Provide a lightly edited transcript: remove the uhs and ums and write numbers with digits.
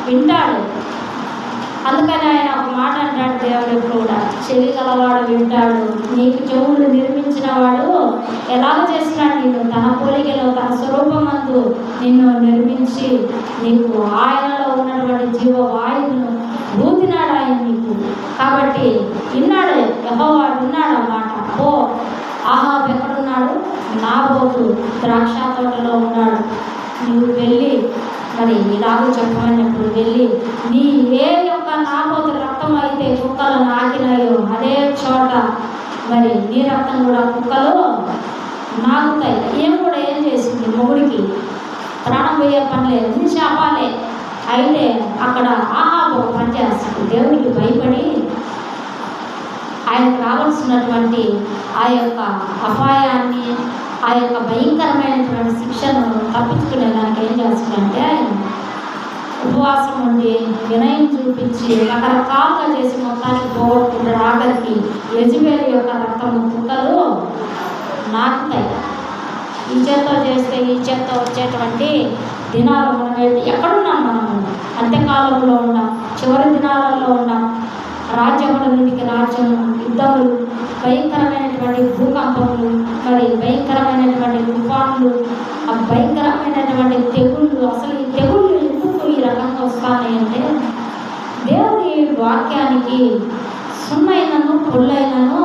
వింటాడు. అందుకని ఆయన ఒక మాట అంటాడు దేవుడు కూడా, చెవి గలవాడు వింటాడు. నీకు చెవులు నిర్మించిన వాడు ఎలాగ చేసినాడు? నిన్ను తన పోలికలో తన స్వరూపమందు నిన్ను నిర్మించి నీకు ఆయనలో ఉన్నటువంటి జీవవాయువును ఊదినాడు ఆయన నీకు. కాబట్టి విన్నాడు, యెహోవా విన్నాడు అన్నమాట. ఓ ఆహాబు ఎక్కడున్నాడు? నాబోతు ద్రాక్ష తోటలో ఉన్నాడు. నువ్వు వెళ్ళి మరి ఇలాగ చెప్పమన్నప్పుడు వెళ్ళి నీ ఏ యొక్క నాబోతు రక్తం అయితే కుక్కలు నాకినాయో అదే చోట మరి నీ రక్తం కూడా కుక్కలు నాకుతాయి. ఏం కూడా ఏం చేసింది? మొగుడికి ప్రాణం పోయే పని లేదు, నీ శాపాలే. అయితే అక్కడ ఆహాబు పని చేస్తుంది. దేవుడికి భయపడి ఆయనకు రావాల్సినటువంటి ఆ యొక్క అపాయాన్ని, ఆ యొక్క భయంకరమైనటువంటి శిక్షను తప్పించుకునేదానికి ఏం చేస్తుందంటే ఆయన ఉపవాసం ఉండి వినయం చూపించి రకరకాలుగా చేసి మొత్తానికి పోగొట్టుకుంటాడు. ఆఖరికి యెజబెలు యొక్క రక్తము కుక్కలు నాకుతాయి. ఈ చేత్తో చేస్తే ఈ చేత్తో వచ్చేటువంటి దినాలు మనం ఎక్కడున్నాం? మనము అంత్యకాలంలో ఉన్నాం, చివరి దినాలలో ఉన్నాం. రాజ్యముల మీదకి రాజ్యం, యుద్ధములు, భయంకరమైనటువంటి భూకంపములు, మరి భయంకరమైనటువంటి తుఫానులు, ఆ భయంకరమైనటువంటి తెగుళ్ళు. అసలు ఈ తెగుళ్ళు ఎందుకు ఈ రకంగా వస్తాయంటే దేవుని వాక్యానికి సున్నైనను పొల్లైనను